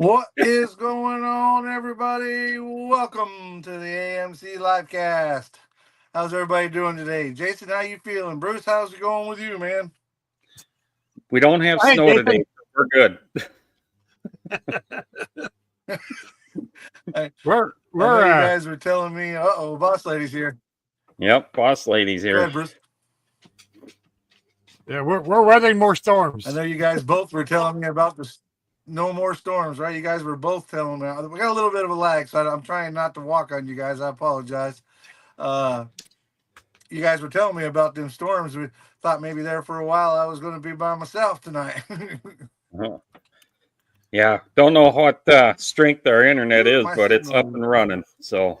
What is going on, everybody? Welcome to the AMC Live Cast. How's everybody doing today? Jason, how you feeling? Bruce, how's it going with you, man? We don't have snow today. We're good. I know you guys were telling me, boss lady's here. Yep, boss lady's here. Go ahead, Bruce. Yeah, we're weathering more storms. I know you guys both were telling me about this. No more storms, right? You guys were both telling me. We got a little bit of a lag, so I'm trying not to walk on you guys. I apologize. You guys were telling me about them storms. We thought maybe there for a while I was going to be by myself tonight. Yeah, don't know what strength our internet is, but it's up and running. So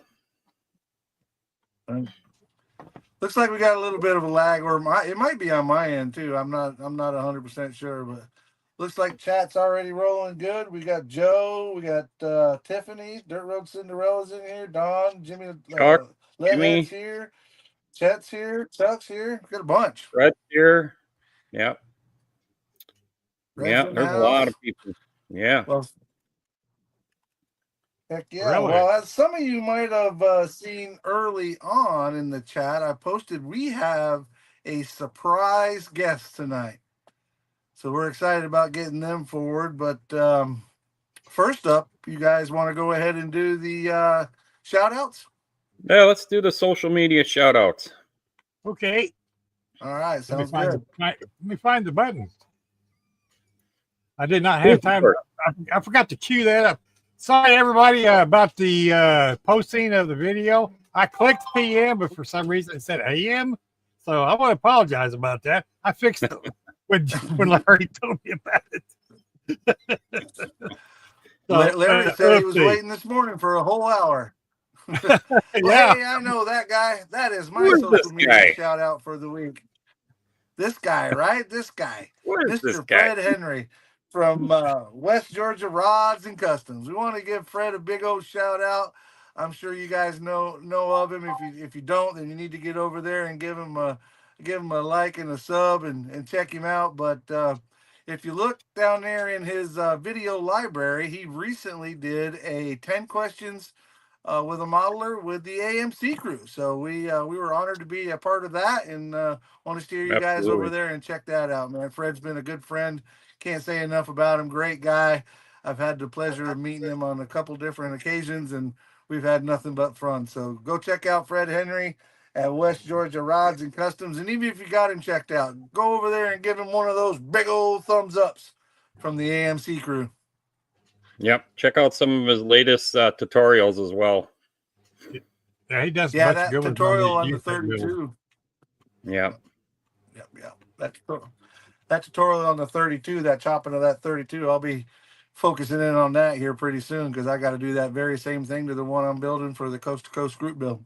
looks like we got a little bit of a lag, or it might be on my end too. I'm not 100% sure, but looks like chat's already rolling good. We got Joe, we got Tiffany, Dirt Road Cinderella's in here, Don, Jimmy, Leadhead's here, Chet's here, Chuck's here. We got a bunch. Fred's here. Yeah. Yeah, there's a lot of people. Yeah. Well, heck yeah. Really? Well, as some of you might have seen early on in the chat, I posted we have a surprise guest tonight. So we're excited about getting them forward. But first up, you guys want to go ahead and do the shout outs? Yeah, let's do the social media shout outs. Okay. All right. Sounds good. Let me find the button. I did not have time. I forgot to cue that up. Sorry, everybody, about the posting of the video. I clicked PM, but for some reason it said AM. So I want to apologize about that. I fixed it when Larry told me about it. Larry said he was waiting this morning for a whole hour. Yeah. Hey, I know that guy. That is my social media shout out for the week. This guy, right? This guy. Mr. Fred Henry from West Georgia Rods and Customs. We want to give Fred a big old shout out. I'm sure you guys know of him. If you don't, then you need to get over there and give him a like and a sub and check him out. But if you look down there in his video library, he recently did a 10 questions with a modeler with the AMC crew. So we were honored to be a part of that, and want to steer you guys over there and check that out, man. Fred's been a good friend. Can't say enough about him. Great guy. I've had the pleasure of meeting him on a couple different occasions, and we've had nothing but fun. So go check out Fred Henry at West Georgia Rods and Customs. And even if you got him checked out, go over there and give him one of those big old thumbs ups from the AMC crew. Yep. Check out some of his latest tutorials as well. Yeah, he does. Yeah, that tutorial on the 32. Yeah. Yep. That tutorial on the 32, that chopping of that 32, I'll be focusing in on that here pretty soon, because I got to do that very same thing to the one I'm building for the Coast to Coast group build.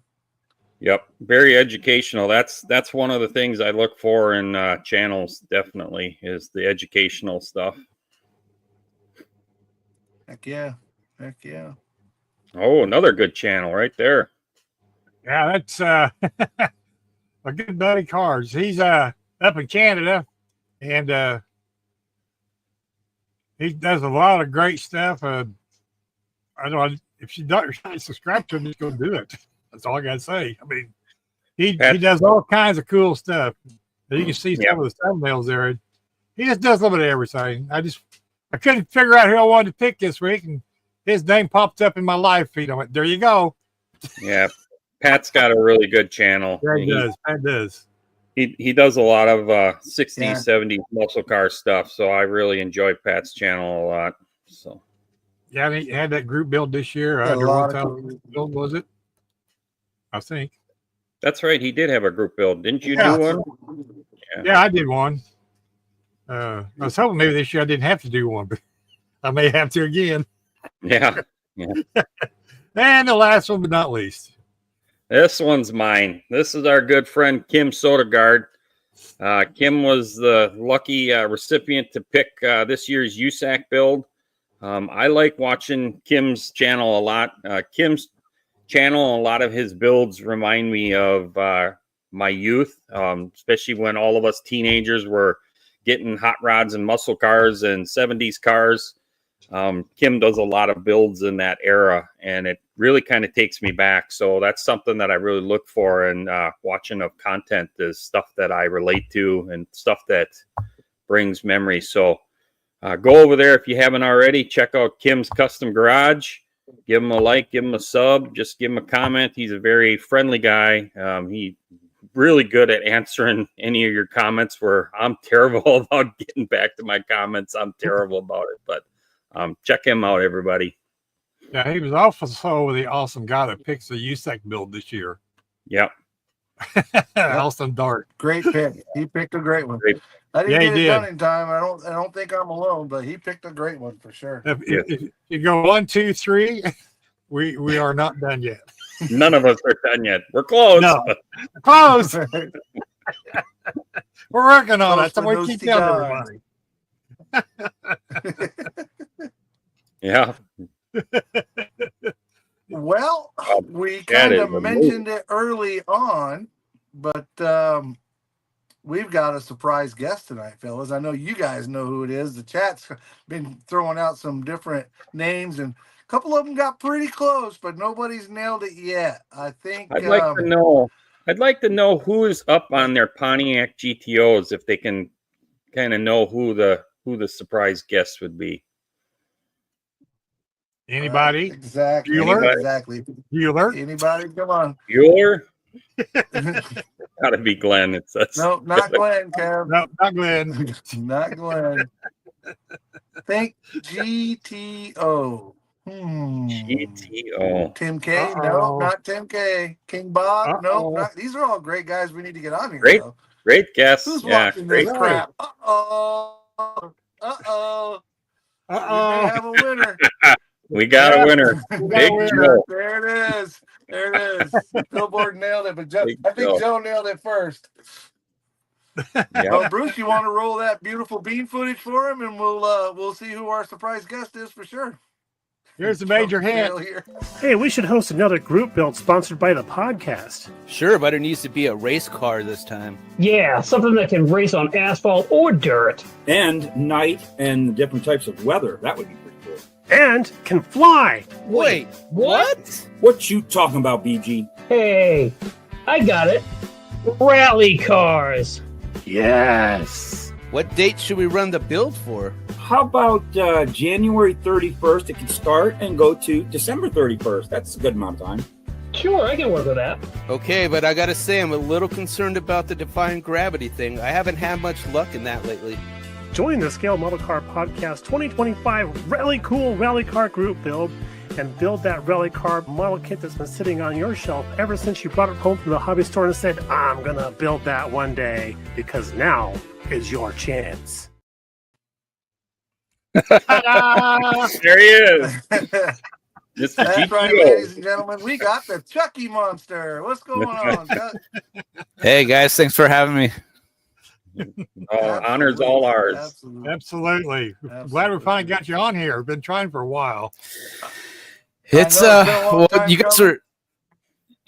Yep. Very educational. That's one of the things I look for in channels, definitely, is the educational stuff. Heck yeah. Oh, another good channel right there. Yeah, that's a good buddy, Cardz. He's up in Canada, and he does a lot of great stuff. I don't know if you're not subscribed to him, just go do it. That's all I gotta say. I mean, he does all kinds of cool stuff. You can see some of the thumbnails there. He just does a little bit of everything. I couldn't figure out who I wanted to pick this week, and his name popped up in my live feed. I went, there you go. Yeah, Pat's got a really good channel. Yeah, he does. Pat does. He does a lot of 60s, 70s muscle car stuff, so I really enjoy Pat's channel a lot. So yeah, he had that group build this year. Build, was it? I think. That's right. He did have a group build. Didn't you do one? Yeah, I did one. I was hoping maybe this year I didn't have to do one, but I may have to again. Yeah. And the last one, but not least. This one's mine. This is our good friend Kim Sodergaard. Kim was the lucky recipient to pick this year's USAC build. I like watching Kim's channel a lot. Kim's channel and a lot of his builds remind me of my youth, especially when all of us teenagers were getting hot rods and muscle cars and 70s cars. Kim does a lot of builds in that era, and it really kind of takes me back. So that's something that I really look for in watching of content, is stuff that I relate to and stuff that brings memories. So go over there if you haven't already. Check out Kim's Custom Garage. Give him a like, give him a sub, just give him a comment. He's a very friendly guy. He really good at answering any of your comments where I'm terrible about getting back to my comments. I'm terrible about it, but check him out, everybody. Yeah, he was also the awesome guy that picks the USAC build this year. Yep. Awesome Dart. Great pick. He picked a great one. I didn't get it done in time. I don't think I'm alone, but he picked a great one for sure. If you go 1, 2, 3, we are not done yet. None of us are done yet. We're close. No. Close. We're working on it. So we keep telling everybody. Yeah. Well, we kind of mentioned it early on, but we've got a surprise guest tonight, fellas. I know you guys know who it is. The chat's been throwing out some different names, and a couple of them got pretty close, but nobody's nailed it yet. I think I'd like to know who is up on their Pontiac GTOs, if they can kind of know who the surprise guest would be. Anybody? Exactly. Bueller? Exactly. Bueller? Anybody? Come on. Bueller? Gotta be Glenn. It says. No, not Glenn, Kev. No, not Glenn. Not Glenn. Think GTO. GTO. Tim K? No, not Tim K. King Bob? No, not, these are all great guys we need to get on here. Great, though. great guess. Who's yeah, watching this crap? We may have a winner. We got a winner. Big Joe. There it is. There it is. Billboard nailed it, but I think Joe nailed it first. Yep. Well, Bruce, you want to roll that beautiful bean footage for him, and we'll see who our surprise guest is for sure. Here's the major hint. Hey, we should host another group build sponsored by the podcast. Sure, but it needs to be a race car this time. Yeah, something that can race on asphalt or dirt. And night and different types of weather. That would be pretty cool. And can fly. Wait, what? What you talking about, BG? Hey, I got it. Rally cars. Yes. What date should we run the build for? How about January 31st? It can start and go to December 31st. That's a good amount of time. Sure, I can work with that. Okay, but I gotta say, I'm a little concerned about the Defying Gravity thing. I haven't had much luck in that lately. Join the Scale Model Car Podcast 2025 Rally Cool Rally Car Group Build and build that rally car model kit that's been sitting on your shelf ever since you brought it home from the hobby store and said, I'm gonna build that one day, because now is your chance. There he is. That's right, ladies and gentlemen. We got the Chucky Monster. What's going on, Chuck? Hey, guys. Thanks for having me. Honor's all ours. Absolutely. Glad we finally got you on here. Been trying for a while. It's well, you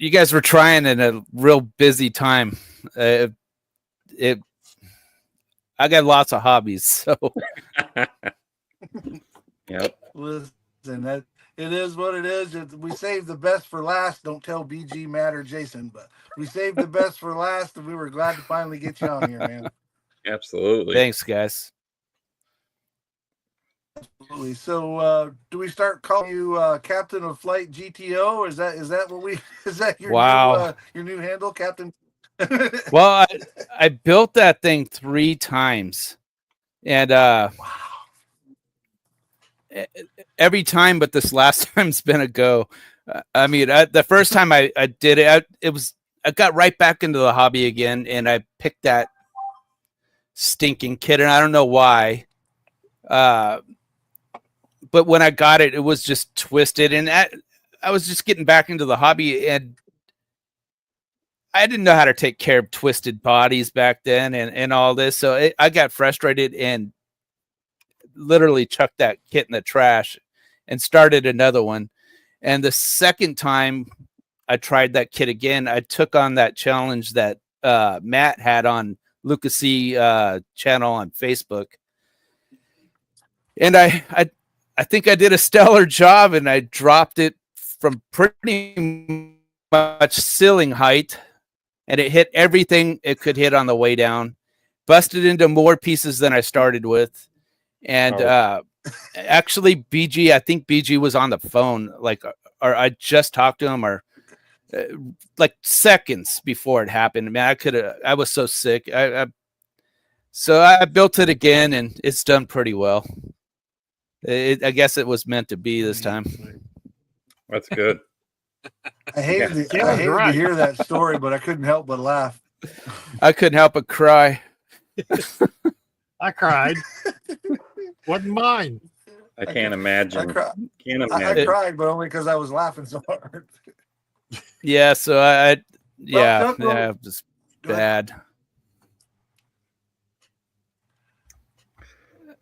guys were trying in a real busy time. I got lots of hobbies, so. Yep. Listen, it is what it is. We saved the best for last. Don't tell BG, Matt, or Jason, but we saved the best for last, and we were glad to finally get you on here, man. Absolutely. Thanks, guys. Absolutely. So, do we start calling you Captain of Flight GTO? Or is that what we? Is that your your new handle, Captain? Well, I built that thing 3 times, and every time, but this last time's been a go. I mean, the first time I did it, I got right back into the hobby again, and I picked that stinking kit, and I don't know why. But when I got it, it was just twisted, and I was just getting back into the hobby, and I didn't know how to take care of twisted bodies back then, and all this. So I got frustrated and literally chucked that kit in the trash and started another one. And the second time I tried that kit again, I took on that challenge that Matt had on Lucasy channel on Facebook. And I I think I did a stellar job, and I dropped it from pretty much ceiling height, and it hit everything it could hit on the way down, busted into more pieces than I started with. And actually, BG, I think BG was on the phone, like, or I just talked to him, or like seconds before it happened. Man, I was so sick. So I built it again, and it's done pretty well. I guess it was meant to be this time. That's good. I hated to hear that story, but I couldn't help but laugh. I couldn't help but cry. I cried. Wasn't mine. I can't imagine. I cried, but only because I was laughing so hard. Yeah, so it was bad.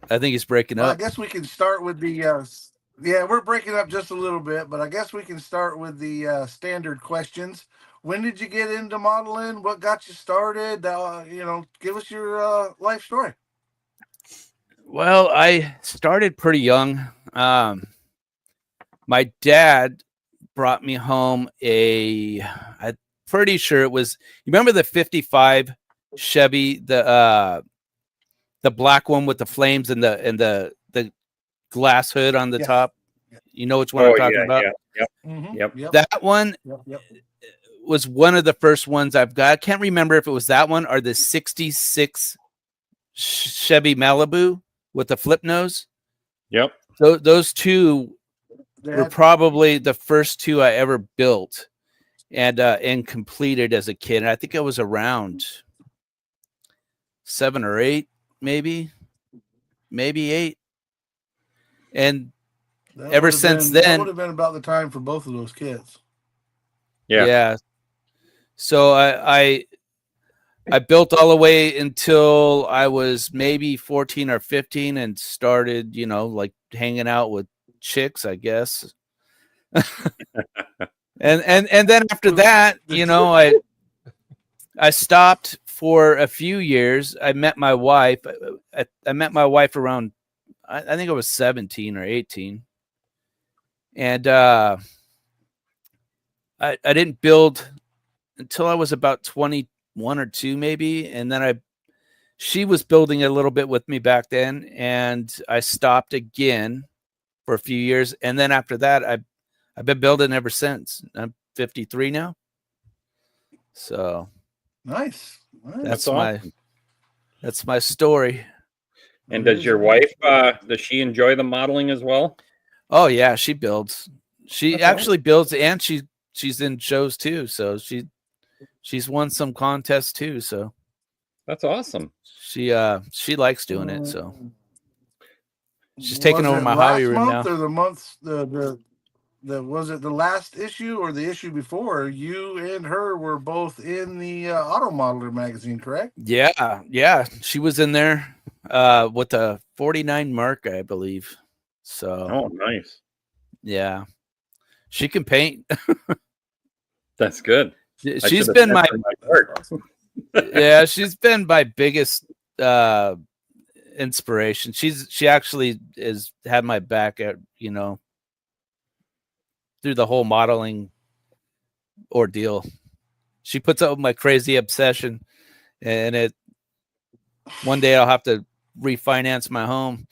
I think he's breaking up. I guess we can start with the we're breaking up just a little bit, but I guess we can start with the standard questions. When did you get into modeling? What got you started? Give us your life story. Well, I started pretty young. My dad brought me home I'm pretty sure it was, you remember the 55 Chevy, the black one with the flames and the glass hood on the top? You know which one I'm talking about? Yeah. Mm-hmm. Yep. That one was one of the first ones I've got. I can't remember if it was that one or the 66 Chevy Malibu with the flip nose. Yep. So those two were probably the first two I ever built and completed as a kid. And I think I was around 7 or 8, maybe 8. And ever since then, that would have been about the time for both of those kids. Yeah. So I built all the way until I was maybe 14 or 15 and started, like hanging out with chicks, I guess. and then after that, I stopped for a few years. I met my wife. I met my wife around, I think I was 17 or 18. And I didn't build until I was about 21 or 2 maybe, and then she was building a little bit with me back then, and I stopped again for a few years, and then after that I've been building ever since. I'm 53 now. So nice. That's my story. And does your wife does she enjoy the modeling as well? Oh yeah, she builds. She actually builds, and she's in shows too. So she's won some contests too. So that's awesome. She likes doing it. So she's taking over my hobby room now. Or the months was it the last issue or the issue before? You and her were both in the Auto Modeler magazine, correct? Yeah. She was in there with a 49 mark, I believe. So nice. Yeah. She can paint. That's good. She's been my she's been my biggest inspiration. She actually has had my back at, through the whole modeling ordeal. She puts up with my crazy obsession, and one day I'll have to refinance my home.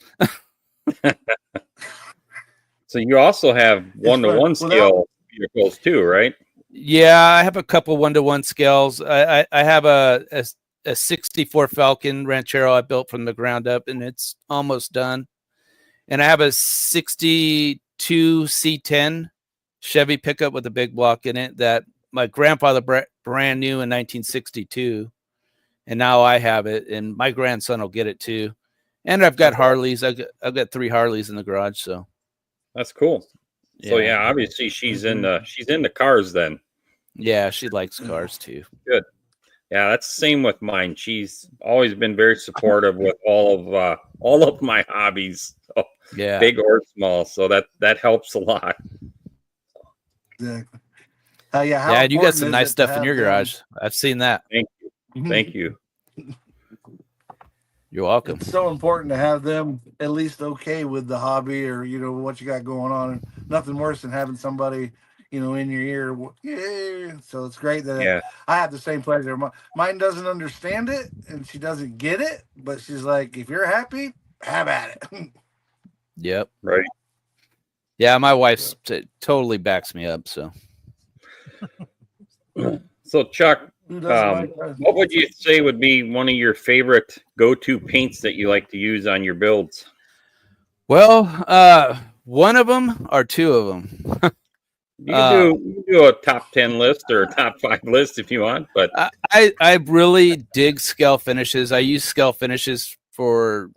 So you also have one-to-one scale vehicles too, right? Yeah, I have a couple one-to-one scales. I have a 64 Falcon Ranchero I built from the ground up, and it's almost done. And I have a 62 C10 Chevy pickup with a big block in it that my grandfather brand new in 1962. And now I have it, and my grandson will get it too. And I've got Harleys. I've got 3 Harleys in the garage, so. That's cool. So yeah, obviously she's into cars then. Yeah, she likes cars too. Good. Yeah, that's the same with mine. She's always been very supportive with all of my hobbies. So, yeah, big or small. So that helps a lot. Exactly. And you got some nice stuff in your garage. I've seen that. Thank you. You're welcome. It's so important to have them at least okay with the hobby or, what you got going on. And nothing worse than having somebody, in your ear. Yeah. So it's great that I have the same pleasure. Mine doesn't understand it and she doesn't get it, but she's like, if you're happy, have at it. Yep. Right. Yeah, my wife totally backs me up. So Chuck, what would you say would be one of your favorite go-to paints that you like to use on your builds? Well, one of them or two of them. You can do a top 10 list or a top 5 list if you want, but I really dig scale finishes. I use scale finishes for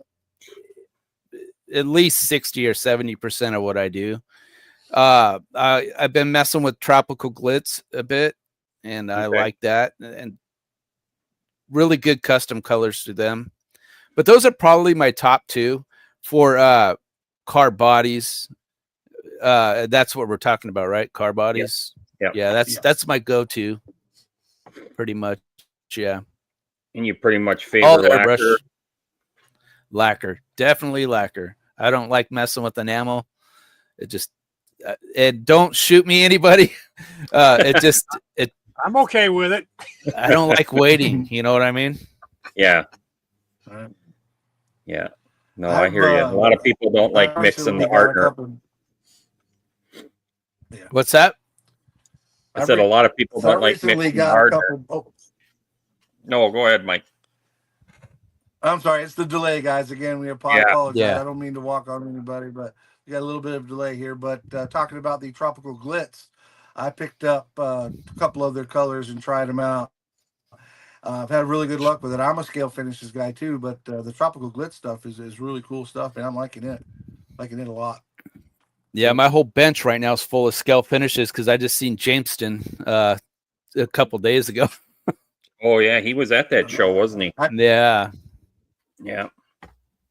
at least 60 or 70% of what I do. I've been messing with tropical glitz a bit, and I like that, and really good custom colors to them. But those are probably my top 2 for car bodies. That's what we're talking about, right? Car bodies. Yeah, that's my go-to pretty much. Yeah. And you pretty much favor lacquer. Lacquer, definitely lacquer. I don't like messing with enamel. It just and don't shoot me, anybody. I'm okay with it. I don't like waiting. You know what I mean? Yeah. Yeah. No, I hear you. A lot of people don't like mixing the hardener. What's that? I said a lot of people don't like mixing the hardener. No, go ahead, Mike. I'm sorry, it's the delay, guys. Again, we apologize. Yeah. I don't mean to walk on anybody, but we got a little bit of delay here. But talking about the tropical glitz, I picked up a couple of their colors and tried them out. I've had really good luck with it. I'm a scale finishes guy too, but the tropical glitz stuff is really cool stuff, and I'm liking it a lot. Yeah, my whole bench right now is full of scale finishes because I just seen Jamestown a couple days ago. Oh yeah, he was at that show, wasn't he? Yeah. Yeah.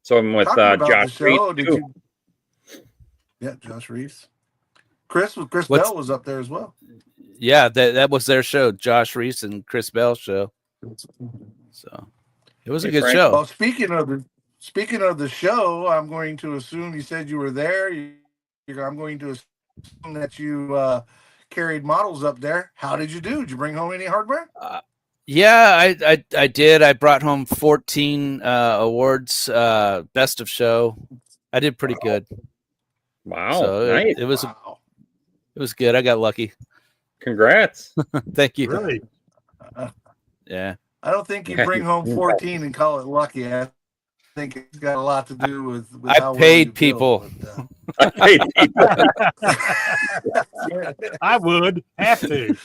So I'm with Josh Reese. Yeah, Josh Reese. Chris Bell was up there as well. Yeah, that was their show, Josh Reese and Chris Bell's show. So it was a good show. Well, speaking of the show, I'm going to assume you said you were there. I'm going to assume that you carried models up there. How did you do? Did you bring home any hardware? Yeah, I did. I brought home 14 awards, best of show. I did pretty good. Wow, so nice. It was good. I got lucky. Congrats. Thank you. Really? Yeah. I don't think you bring home 14 and call it lucky. I think it's got a lot to do with I paid people. I paid people. I would have to.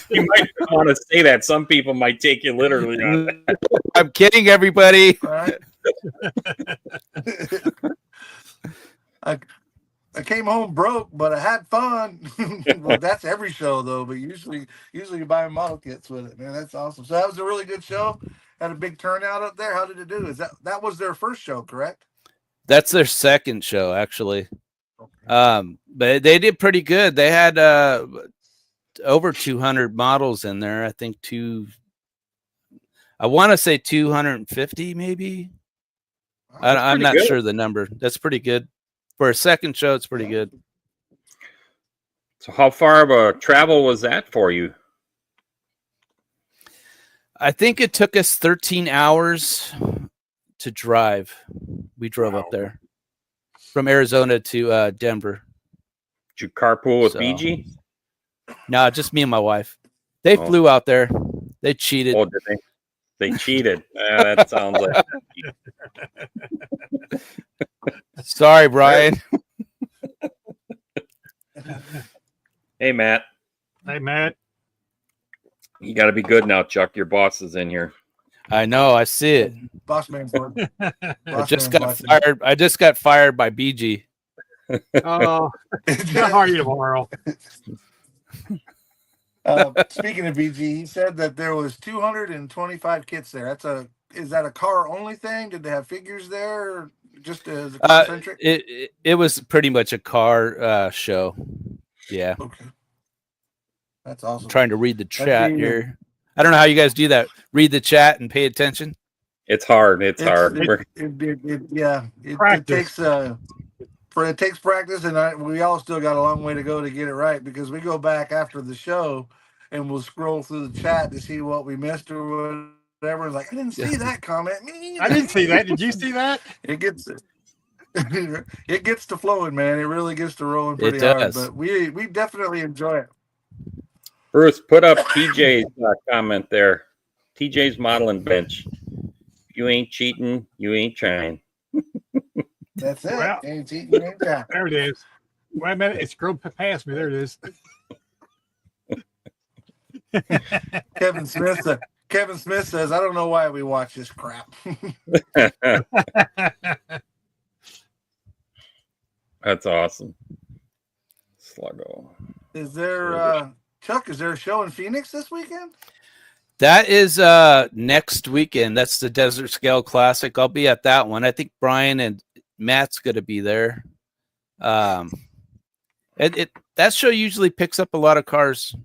You might want to say that. Some people might take you literally on that. I'm kidding, everybody. Right? I came home broke, but I had fun. Well, that's every show though. But usually you buy model kits with it, man. That's awesome. So that was a really good show. Had a big turnout up there. How did it do? That was their first show, correct? That's their second show, actually. Okay. But they did pretty good. They had over 200 models in there. I think I want to say 250, maybe. I'm not sure the number. That's pretty good. For a second show, it's pretty good. So how far of a travel was that for you? I think it took us 13 hours to drive. We drove up there from Arizona to Denver. Did you carpool with BG? No, just me and my wife. They flew out there. They cheated. Oh, did they? They cheated. That sounds like. Sorry, Brian. Hey, Matt. Hey, Matt. You got to be good now, Chuck. Your boss is in here. I know. I see it. Boss man's I just got fired. I just got fired by BG. Oh, how are you tomorrow? Speaking of BG, he said that there was 225 kits there. Is that a car only thing? Did they have figures there, or just as a car centric? It was pretty much a car show. Yeah. Okay. That's awesome. I'm trying to read the chat here. I don't know how you guys do that. Read the chat and pay attention. It's hard. It's hard. It takes practice, and we all still got a long way to go to get it right, because we go back after the show and we'll scroll through the chat to see what we missed or whatever. Like, I didn't see that comment. I didn't see that. Did you see that? It gets to flowing, man. It really gets to rolling pretty does. hard. But we definitely enjoy it. Bruce, put up TJ's comment there. TJ's modeling bench. If you ain't cheating, you ain't trying. That's it. Well, ain't cheating, you ain't trying. There it is. Wait a minute. It's scrolled past me. There it is. Kevin Smith says, I don't know why we watch this crap. That's awesome. Sluggo. Is there Chuck, is there a show in Phoenix this weekend? That is next weekend. That's the Desert Scale Classic. I'll be at that one. I think Brian and Matt's going to be there. That show usually picks up a lot of cars.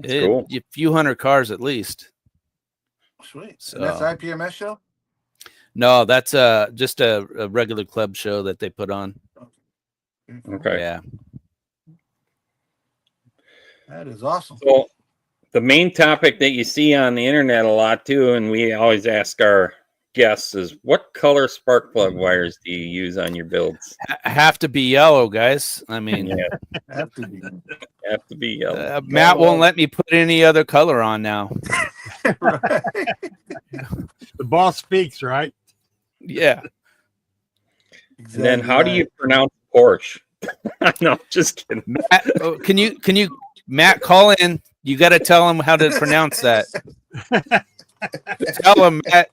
Cool. A few hundred cars at least. Sweet. So, and that's IPMS show? No, that's just a regular club show that they put on. Okay. Yeah. That is awesome. So the main topic that you see on the internet a lot too, and we always ask our guests, is what color spark plug wires do you use on your builds? Have to be yellow, guys. I mean, Have to be yellow. Matt won't let me put any other color on now. Right. The boss speaks, right? Yeah. Exactly. And then how do you pronounce Porsche? No, just kidding. Matt, can you Matt, call in? You got to tell him how to pronounce that. Tell him, Matt.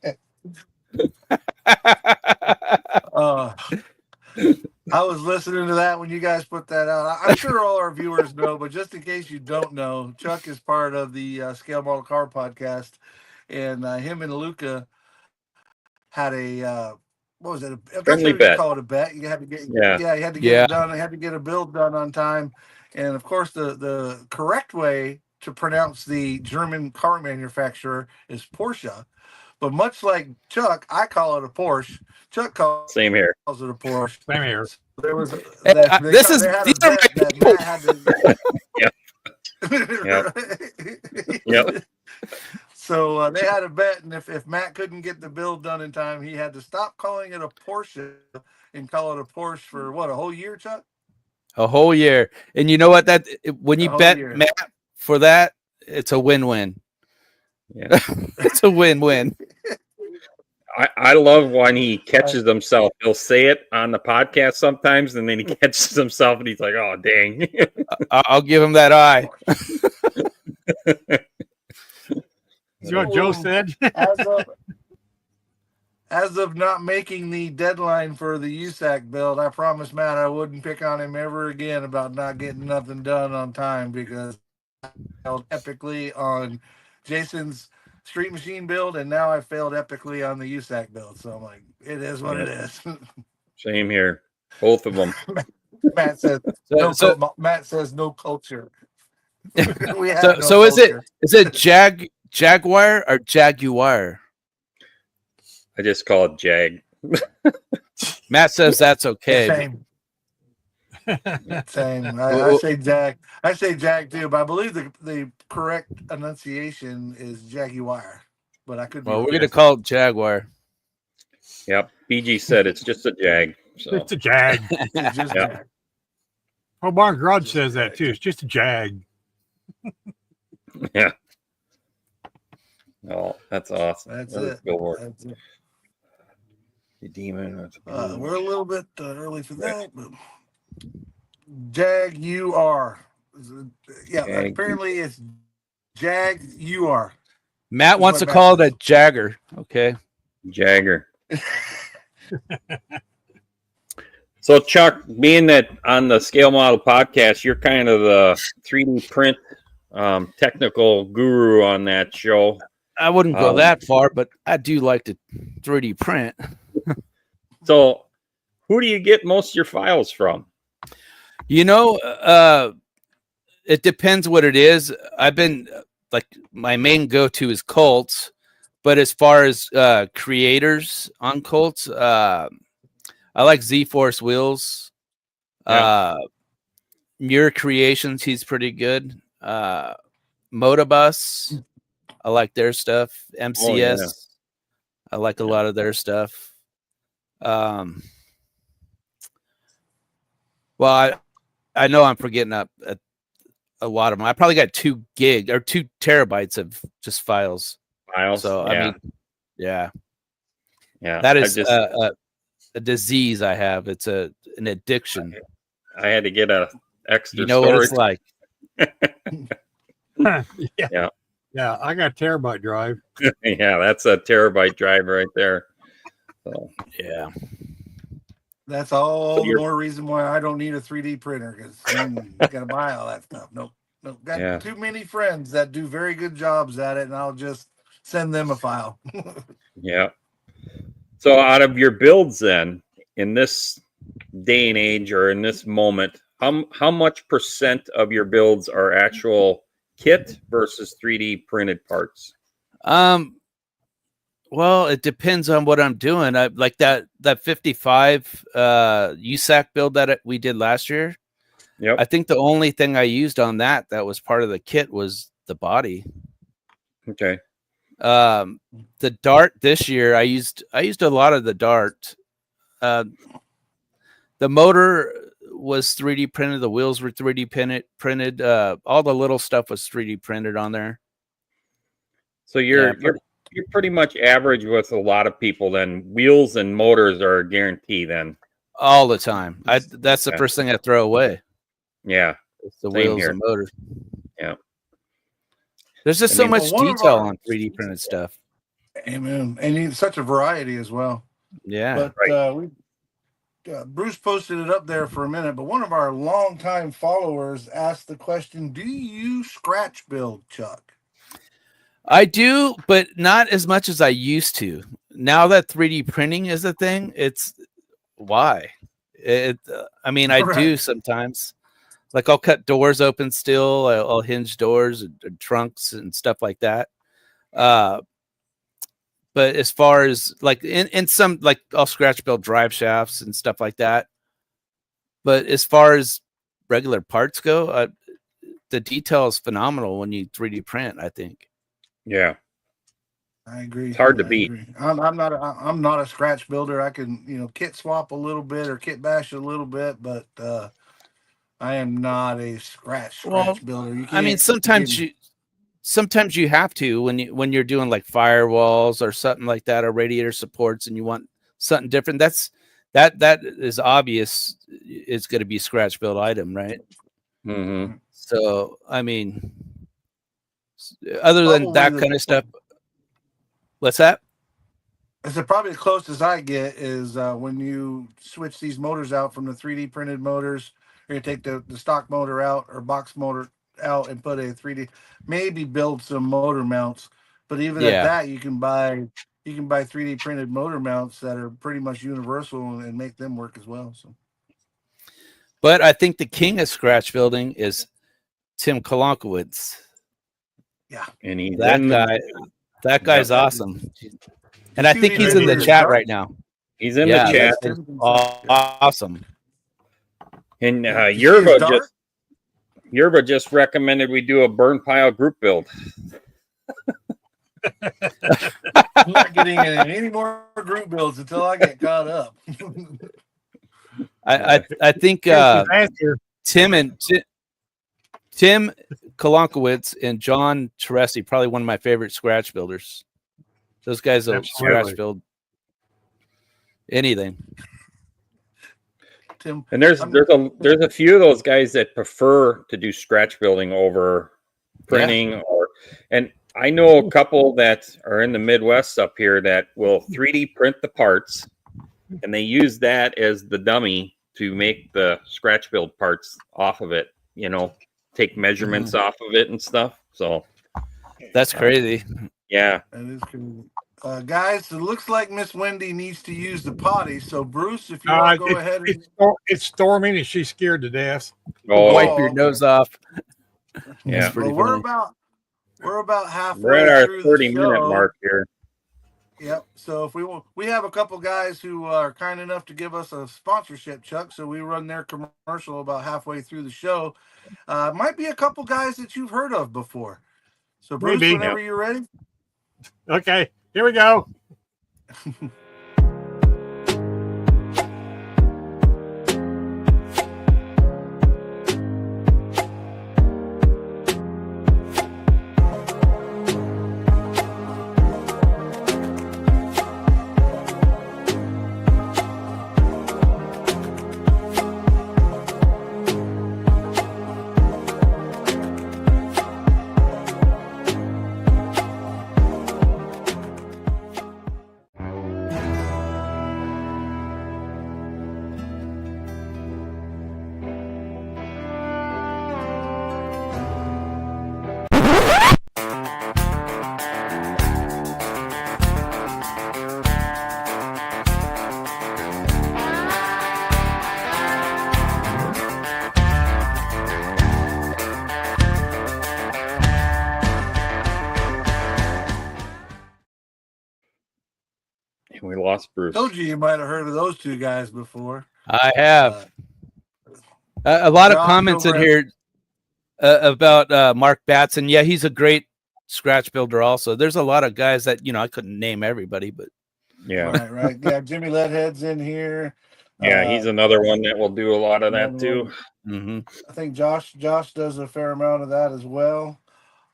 I was listening to that when you guys put that out. I'm sure all our viewers know, but just in case you don't know, Chuck is part of the Scale Model Car podcast, and him and Luca had a what was it? Friendly bet. Call it a bet. You had to get, you had to get it done. I had to get a build done on time, and of course, the correct way to pronounce the German car manufacturer is Porsche. But much like Chuck, I call it a Porsche. Chuck calls it a Porsche. Same here. So there was Yep. So they had a bet, and if Matt couldn't get the build done in time, he had to stop calling it a Porsche and call it a Porsche for what, a whole year, Chuck? A whole year. And you know what? That when you bet Matt for that, it's a win-win. Yeah. It's a win-win. I love when he catches himself. He'll say it on the podcast sometimes, and then he catches himself, and he's like, "Oh, dang!" I'll give him that eye. See what Joe said? As of not making the deadline for the USAC build, I promised Matt I wouldn't pick on him ever again about not getting nothing done on time, because I failed epically on Jason's Street Machine build, and now I failed epically on the USAC build. So I'm like, it is what it is. Same here, both of them. Matt says Matt says no culture. So is it Jaguar or Jaguar? I just call it Jag. Matt says that's okay. Same. Same. I say Jag. I say Jag too, but I believe the correct enunciation is Jaguar. But I could. Well, we're gonna call it Jaguar. Yep. BG said it's just a Jag. So. It's a Jag. It's just Jag. Oh, Barn Garage says that too. It's just a Jag. Yeah. Oh, that's awesome. That's it. That's it. The demon. We're a little bit early for that, but Jaguar. Yeah, apparently it's Jaguar. Matt wants to call it a Jagger. Okay. Jagger. So, Chuck, being that on the Scale Model podcast, you're kind of the 3D print technical guru on that show. I wouldn't go that far, but I do like to 3D print. So, who do you get most of your files from? You know, it depends what it is. I've been like, my main go-to is Colts, But as far as creators on Colts, I like Z-Force Wheels. Muir Creations, he's pretty good. Motabus, I like their stuff. MCS, I like a lot of their stuff. Well, I know I'm forgetting a lot of them. I probably got 2 terabytes of just files. So I mean, yeah. That is a disease I have. It's an addiction. I had to get a extra. You know storage. what it's like. Yeah. I got a terabyte drive. Yeah, that's a terabyte drive right there. So, yeah. That's all the more reason why I don't need a 3D printer, because you got to buy all that stuff. Nope. Got too many friends that do very good jobs at it, and I'll just send them a file. Yeah. So out of your builds then, in this day and age or in this moment, how much % of your builds are actual kit versus 3D printed parts? Well, it depends on what I'm doing. I like that 55 USAC build that we did last year. Yep. I think the only thing I used on that was part of the kit was the body. Okay. The dart this year, I used a lot of the dart. The motor was 3D printed. The wheels were 3D printed. All the little stuff was 3D printed on there. So you're pretty much average with a lot of people. Then wheels and motors are a guarantee. Then all the time. That's the first thing I throw away. Yeah, it's the wheels here. and motors. Yeah. There's just so much detail on 3D printed stuff. Amen. And such a variety as well. Yeah. But Bruce posted it up there for a minute, but one of our longtime followers asked the question, do you scratch build, Chuck? I do, but not as much as I used to. Now that 3D printing is a thing, it's why. I do sometimes. Like I'll cut doors open still. I'll hinge doors and trunks and stuff like that. But as far as like in some, like I'll scratch build drive shafts and stuff like that. But as far as regular parts go, the detail is phenomenal when you 3D print, I think. Yeah. I agree. It's hard to beat. I'm not a scratch builder. I can, kit swap a little bit or kit bash a little bit, but I am not a scratch builder. Sometimes you have to when you're doing like firewalls or something like that, or radiator supports, and you want something different. That is obvious. It's going to be scratch build item, right? Mm-hmm. So other than that kind of stuff, what's that? I said probably the closest I get is when you switch these motors out from the 3D printed motors. You're gonna take the stock motor out or box motor out and put a 3D, maybe build some motor mounts. But even at that, you can buy 3D printed motor mounts that are pretty much universal and make them work as well. So, but I think the king of scratch building is Tim Kolonkowitz. Yeah, and that guy's awesome. And I think he's in the chat right now. He's in the chat. Awesome. And Yerba just recommended we do a burn pile group build. I'm not getting any more group builds until I get caught up. I think Tim Kolonkowitz and John Teresi, probably one of my favorite scratch builders. Those guys will scratch build anything. Tim, and there's a few of those guys that prefer to do scratch building over printing, and I know a couple that are in the Midwest up here that will 3D print the parts, and they use that as the dummy to make the scratch build parts off of it. Take measurements off of it and stuff. So that's crazy. Yeah, that is crazy. Guys, it looks like Miss Wendy needs to use the potty. So, Bruce, if you want to go ahead. It's storming and she's scared to death. Wipe your nose off. Yeah. Well, we're about halfway. We're at our through 30-minute mark here. Yep. So if we have a couple guys who are kind enough to give us a sponsorship, Chuck. So we run their commercial about halfway through the show. Might be a couple guys that you've heard of before. So Bruce, Maybe. whenever you're ready. Okay, here we go. We lost Bruce. Told you might have heard of those two guys before. I have a lot of comments in here about Mark Batson. Yeah, he's a great scratch builder. Also, there's a lot of guys that I couldn't name everybody, but yeah, right. Yeah, Jimmy Leadhead's in here. Yeah, he's another one that will do a lot of that too. Mm-hmm. I think Josh does a fair amount of that as well.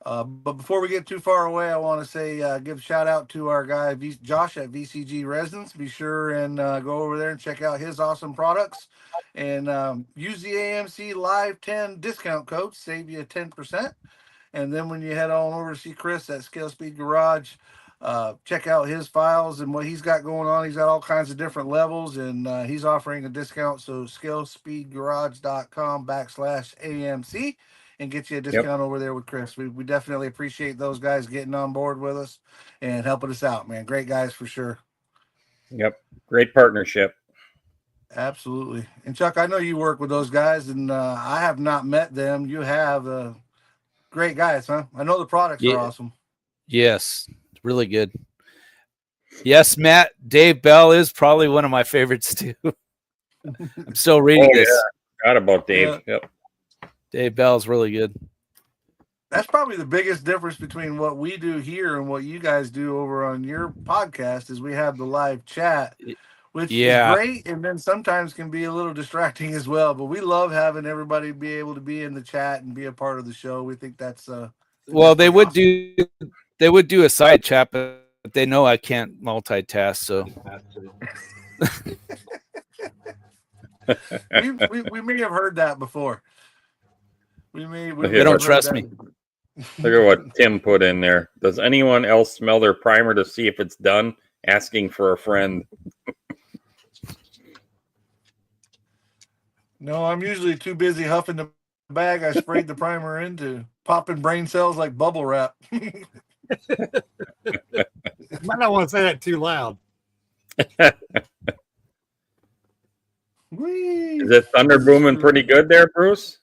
But before we get too far away, I want to say give a shout out to our guy Josh at VCG Resins. Be sure and go over there and check out his awesome products, and use the AMC Live 10 discount code, save you 10%. And then when you head on over to see Chris at Scale Speed Garage, check out his files and what he's got going on. He's got all kinds of different levels, and he's offering a discount. So scalespeedgarage.com/AMC. and get you a discount over there with Chris. We definitely appreciate those guys getting on board with us and helping us out, man. Great guys for sure. Yep. Great partnership. Absolutely. And Chuck, I know you work with those guys, and I have not met them. You have great guys, huh? I know the products are awesome. Yes, really good. Yes, Matt, Dave Bell is probably one of my favorites too. I'm still reading this. Yeah. Forgot about Dave. Yeah. Yep. Dave Bell's really good. That's probably the biggest difference between what we do here and what you guys do over on your podcast is we have the live chat, which is great, and then sometimes can be a little distracting as well. But we love having everybody be able to be in the chat and be a part of the show. We think that's well, they would do a side chat, but they know I can't multitask, so we may have heard that before. We don't trust me. Look at what Tim put in there. Does anyone else smell their primer to see if it's done? Asking for a friend. No, I'm usually too busy huffing the bag I sprayed the primer into, popping brain cells like bubble wrap. You might not want to say that too loud. Is it thunder booming pretty good there, Bruce?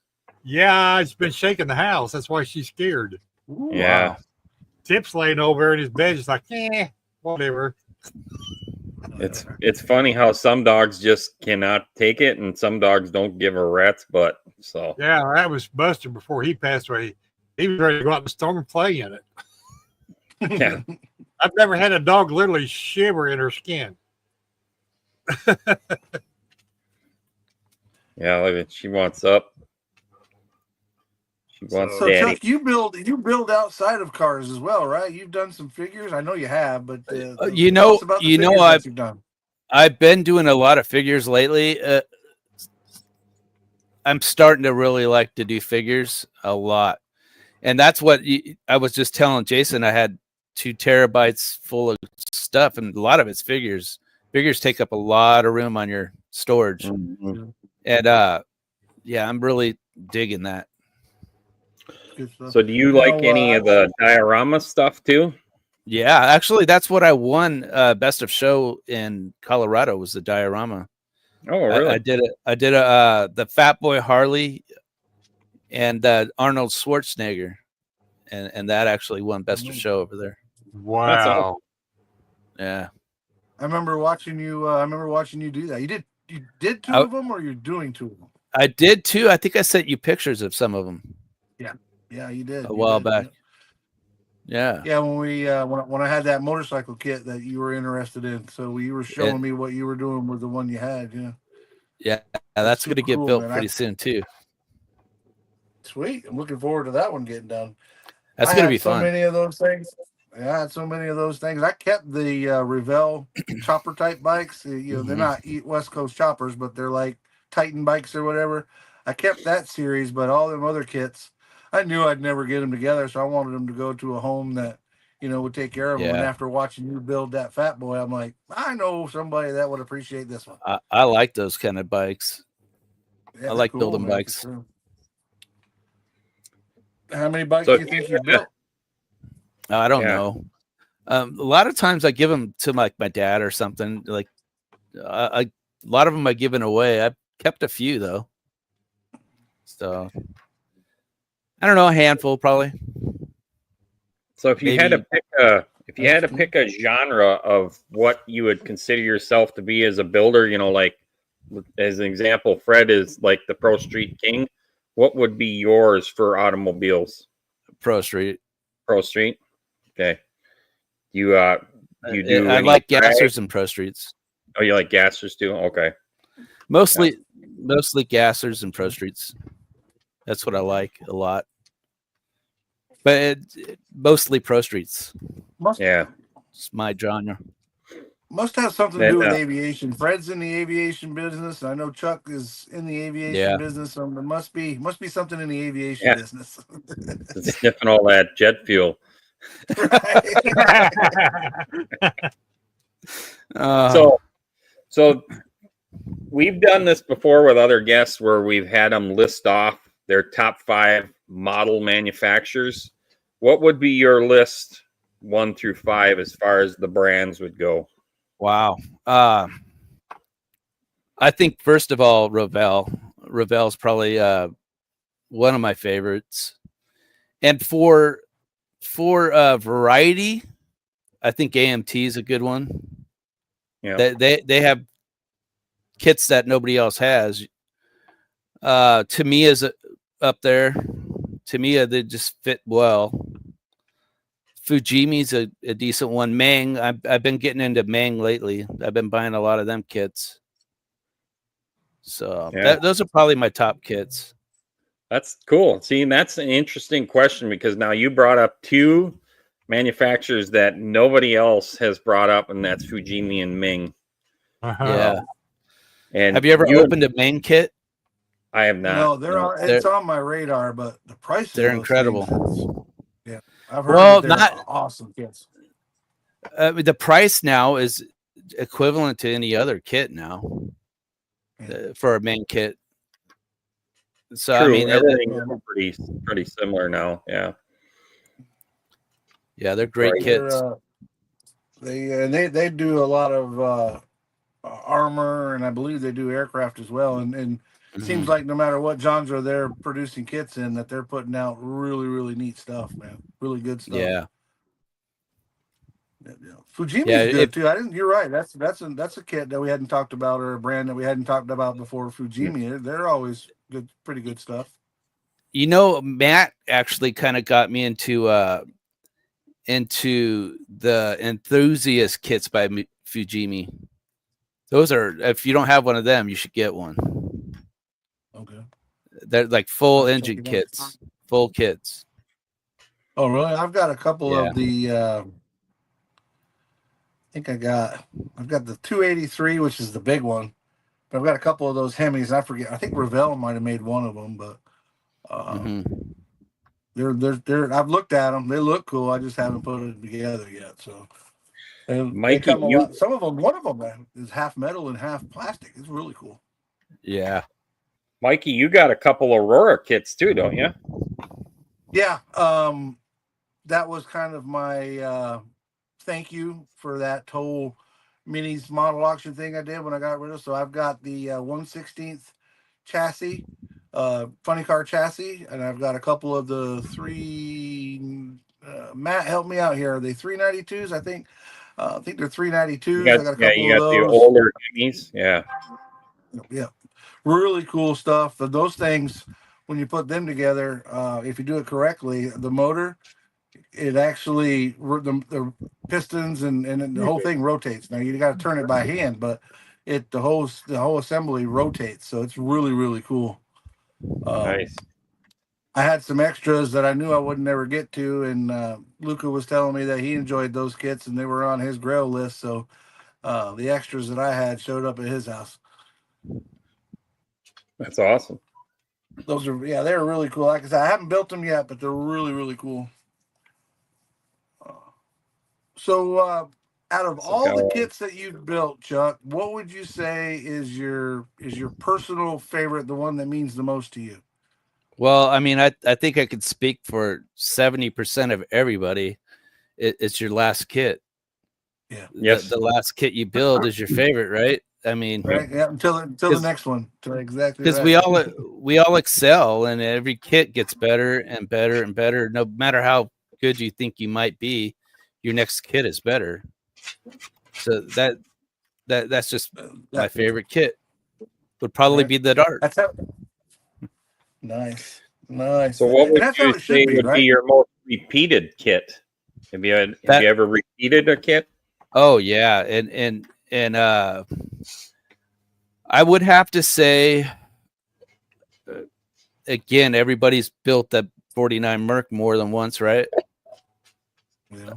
Yeah, it's been shaking the house. That's why she's scared. Ooh, yeah. wow. Tip's laying over in his bed, just like, whatever. It's funny how some dogs just cannot take it, and some dogs don't give a rat's butt. So yeah, that was Buster before he passed away. He was ready to go out in the storm and play in it. yeah. I've never had a dog literally shiver in her skin. Yeah, look at she wants up. She wants So daddy. Chuck, you build outside of cars as well, right? You've done some figures. I know you have, but I've been doing a lot of figures lately. I'm starting to really like to do figures a lot, and that's what I was just telling Jason. I had 2 terabytes full of stuff, and a lot of it's figures. Figures take up a lot of room on your storage, and I'm really digging that. So do you like any of the diorama stuff too? Yeah, actually, that's what I won Best of Show in Colorado was the diorama. Oh, really? I did the Fat Boy Harley and Arnold Schwarzenegger, and that actually won Best of Show over there. Wow. Yeah. I remember watching you. I remember watching you do that. You did two of them, or you're doing two of them? I did too. I think I sent you pictures of some of them. Yeah, you did A while back. Yeah. Yeah. Yeah, when we when I had that motorcycle kit that you were interested in, so you were showing me what you were doing with the one you had. Yeah. Yeah, that's going to get cool, built man. pretty soon too. Sweet. I'm looking forward to that one getting done. That's going to be so fun. many of those things. Yeah, I had so many of those things. I kept the Revell chopper type bikes. They're not West Coast choppers, but they're like Titan bikes or whatever. I kept that series, but all them other kits, I knew I'd never get them together, so I wanted them to go to a home that would take care of them. And after watching you build that Fat Boy, I'm like, I know somebody that would appreciate this one. I like those kind of bikes. Yeah, I like cool, building man, bikes. sure. How many bikes do you think you built? I don't know. A lot of times I give them to my dad or something. Like a lot of them I've given away. I've kept a few though. So I don't know, a handful probably. So if you had to pick a genre of what you would consider yourself to be as a builder, like as an example, Fred is like the Pro Street King. What would be yours for automobiles? Pro Street. Pro Street. Okay. You do? I like gassers and Pro Streets. Oh, you like gassers too? Okay. Mostly gassers and Pro Streets. That's what I like a lot. But mostly Pro Streets. It's my genre. Must have something to do with aviation. Fred's in the aviation business. I know Chuck is in the aviation business. So there must be something in the aviation business. Sniffing all that jet fuel. So we've done this before with other guests where we've had them list off their top 5 model manufacturers. What would be your list 1 through 5 as far as the brands would go? Wow. I think first of all, Revell. Revell's probably one of my favorites. And for variety, I think AMT is a good one. Yeah. They have kits that nobody else has. Tamiya's up there. Tamiya, they just fit well. Fujimi's a decent one. Mang, I've been getting into Mang lately. I've been buying a lot of them kits. So those are probably my top kits. That's cool. See, that's an interesting question because now you brought up 2 manufacturers that nobody else has brought up, and that's Fujimi and Ming. Yeah. And have you ever opened a Mang kit? I have not. No, it's on my radar, but the prices they're incredible. I've heard not awesome kits. The price now is equivalent to any other kit now for a Mang kit. So true. I mean, everything's pretty similar now. Yeah. Yeah, they're great kits. They do a lot of armor, and I believe they do aircraft as well. And it seems like no matter what genre they're producing kits in, that they're putting out really, really neat stuff, man. Really good stuff. Yeah. Fujimi's good too. You're right. That's a kit that we hadn't talked about, or a brand that we hadn't talked about before. Fujimi, they're always good, pretty good stuff. Matt actually kind of got me into the enthusiast kits by Fujimi. Those are, if you don't have one of them, you should get one. Okay. They're like full engine kits, full kits. Oh, really? I've got a couple of the. I think I've got the 283, which is the big one, but I've got a couple of those Hemis. I forget. I think Revell might have made one of them, but they're. I've looked at them. They look cool. I just haven't put it together yet. So, Mikey, some of them. One of them is half metal and half plastic. It's really cool. Yeah, Mikey, you got a couple Aurora kits too, don't you? Yeah. That was kind of my thank you for that whole minis model auction thing I did when I got rid of. So I've got the 1/16 chassis, funny car chassis, and I've got a couple of the 3. Matt, help me out here. Are they 392s? I think I think they're 392s. I got a couple you of got the those. older Hemis. Yeah. Yeah. Really cool stuff. But those things, when you put them together, if you do it correctly, the motor, it actually the pistons and the whole thing rotates. Now you got to turn it by hand, but the whole assembly rotates, so it's really, really cool. Nice. I had some extras that I knew I would never get to, and Luca was telling me that he enjoyed those kits and they were on his grail list. So the extras that I had showed up at his house. That's awesome. Those are, yeah, they're really cool. Like I said, I haven't built them yet, but they're really, really cool. So out of all the kits that you've built, Chuck, what would you say is your personal favorite, the one that means the most to you? Well, I mean, I think I could speak for 70% of everybody. It's your last kit. Yeah. Yes. The last kit you build is your favorite, right? I mean, right. Yeah. Until the next one. Exactly. Because right. we all excel, and every kit gets better and better and better. No matter how good you think you might be, your next kit is better. So that's just my favorite kit. Would probably be the Dart. That's how. Nice. So what would that's you say would be your most repeated kit? Have you ever repeated a kit? Oh yeah, and I would have to say, again, everybody's built that 49 Merc more than once, right? Yeah.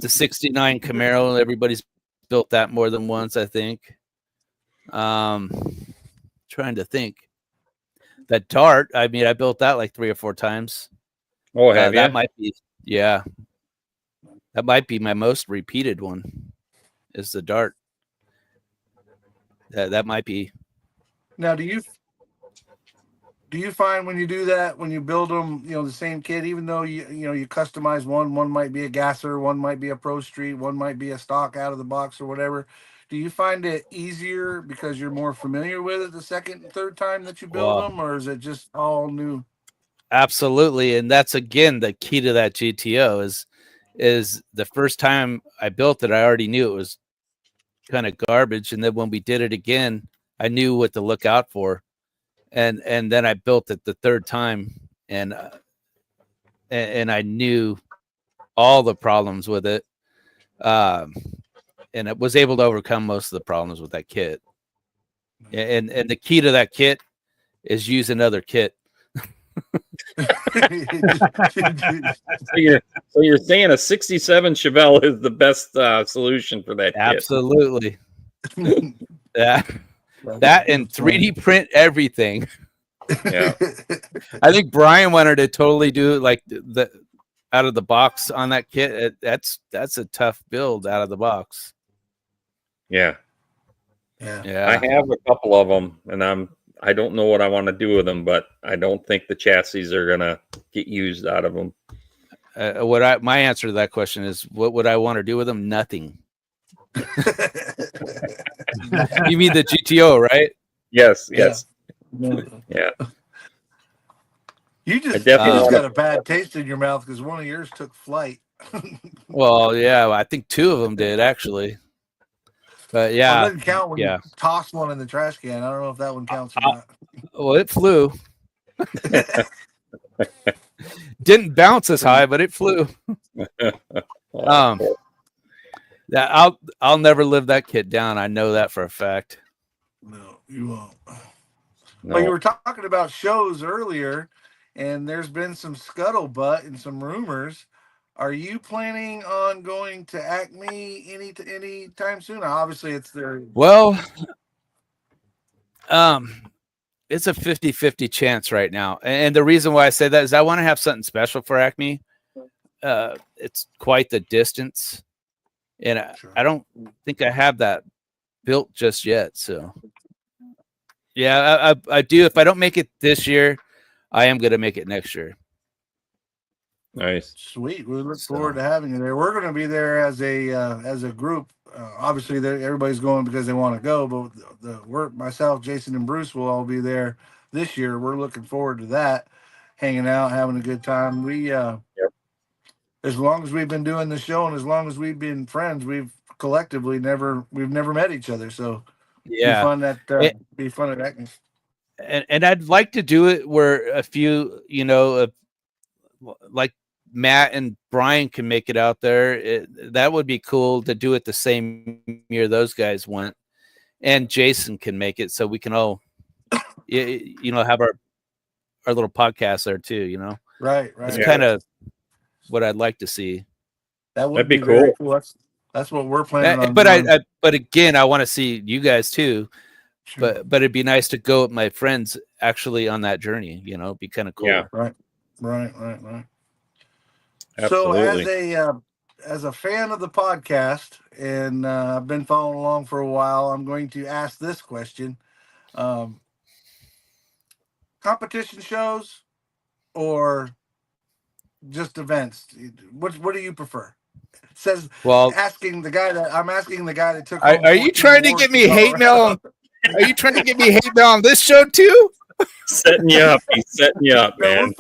The 69 Camaro, everybody's built that more than once, I think. Trying to think. That Dart, I mean, I built that like 3 or 4 times. Oh, have you? That might be, yeah. That might be my most repeated one. Is the Dart. That might be. Now, do you find when you do that, when you build them, the same kit, even though you customize one might be a gasser, one might be a Pro Street, one might be a stock out of the box or whatever. Do you find it easier because you're more familiar with it the second and third time that you build them, or is it just all new? Absolutely, and that's again the key to that GTO is the first time I built it, I already knew it was kind of garbage, and then when we did it again, I knew what to look out for, and then I built it the third time, and I knew all the problems with it, and I was able to overcome most of the problems with that kit. And the key to that kit is use another kit. So you're saying a 67 Chevelle is the best solution for that kit? Absolutely. Yeah. That and 3D print everything. Yeah. I think Brian wanted to totally do like the out of the box on that kit. That's a tough build out of the box. Yeah. Yeah. I have a couple of them, and I don't know what I want to do with them, but I don't think the chassis are gonna get used out of them. My answer to that question is, what would I want to do with them? Nothing. You mean the GTO, right? Yes. Yeah. You just got a bad taste in your mouth because one of yours took flight. Well, yeah, I think 2 of them did actually. But yeah, it doesn't count when you toss one in the trash can. I don't know if that one counts or not. Well, it flew. Didn't bounce as high, but it flew. I'll never live that kit down. I know that for a fact. No, you won't. No. But you were talking about shows earlier, and there's been some scuttlebutt and some rumors. Are you planning on going to Acme any time soon? Obviously, it's there. Well, it's a 50-50 chance right now. And the reason why I say that is I want to have something special for Acme. It's quite the distance, and I don't think I have that built just yet. So, yeah, I do. If I don't make it this year, I am going to make it next year. Nice, sweet. We look forward to having you there. We're going to be there as a group. Obviously, everybody's going because they want to go, but myself, Jason, and Bruce will all be there this year. We're looking forward to that, hanging out, having a good time. as long as we've been doing the show and as long as we've been friends, we've collectively never met each other. So Yeah, be fun at that. And I'd like to do it where a few, like Matt and Brian can make it out there. That would be cool to do it the same year those guys went, and Jason can make it, so we can all, have our little podcast there too. Right. It's kind of what I'd like to see. That'd be cool. Very cool. That's what we're planning on. But again, I want to see you guys too. Sure. But it'd be nice to go with my friends actually on that journey. Be kind of cool. Yeah. Right. Absolutely. So as a fan of the podcast, and I've been following along for a while, I'm going to ask this question: competition shows or just events? What do you prefer? Says I'm asking the guy that took. Are you trying to get me hate mail? Are you trying to get me hate mail on this show too? Setting you up. He's setting you up, man.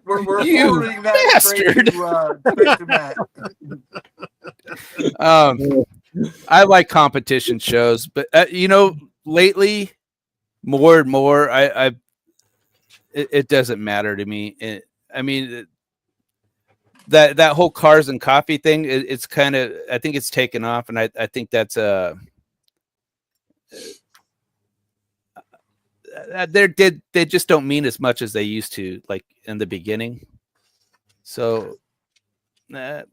We're forwarding that bastard. straight to Matt. I like competition shows, but lately, more and more, it doesn't matter to me. That whole cars and coffee thing, it's kind of, I think it's taken off, and I think that's they just don't mean as much as they used to, like in the beginning. So I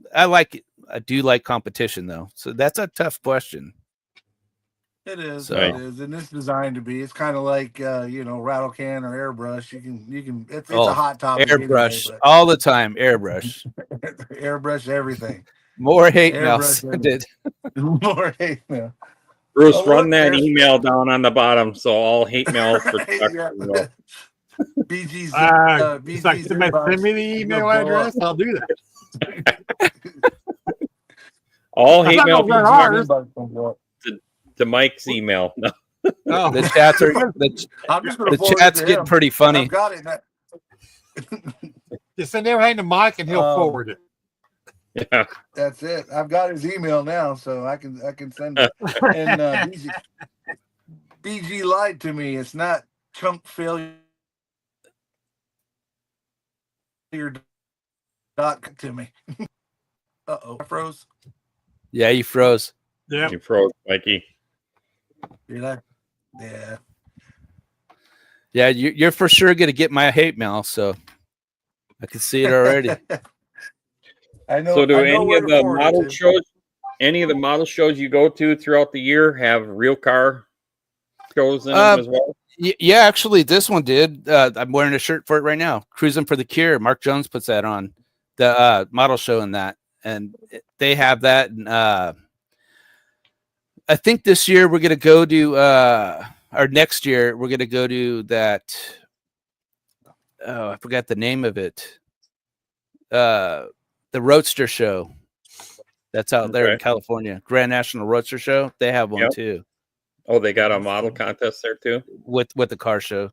do like competition though. So that's a tough question. It is. It is, and it's designed to be. It's kind of like rattle can or airbrush. You can. It's a hot topic. Airbrush all the time. Airbrush. Airbrush everything. More hate mail. More hate mail. Bruce, run that email down on the bottom, so all hate mail for BG's. Send me the email address. I'll do that. All hate mail to Mike's email. No. Oh. The chat's getting pretty funny. I've got it. Just send everything to Mike, and he'll forward it. Yeah, that's it. I've got his email now, so I can send it. And BG lied to me. It's not chunk failure dot to me. I froze. Yeah, you froze. Yeah, you froze, Mikey. Did I? Yeah. Yeah, you're for sure gonna get my hate mail, so I can see it already. I know. So, do any of the model shows, you go to throughout the year, have real car shows in them as well? Yeah, actually, this one did. I'm wearing a shirt for it right now. Cruising for the Cure. Mark Jones puts that on the model show in that, and they have that. And I think this year we're gonna go to, or next year we're gonna go to that. Oh, I forgot the name of it. The Roadster Show that's out there in California, Grand National Roadster Show. They have one too. Oh, they got a model contest there too with the car show.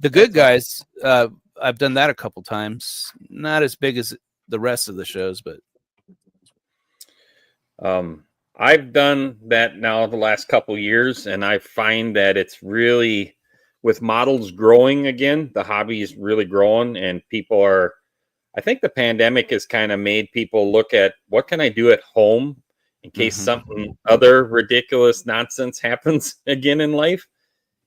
The Good Guys, I've done that a couple times. Not as big as the rest of the shows, but I've done that now the last couple years, and I find that it's really, with models growing again, the hobby is really growing, and people are. I think the pandemic has kind of made people look at what can I do at home in case something other ridiculous nonsense happens again in life.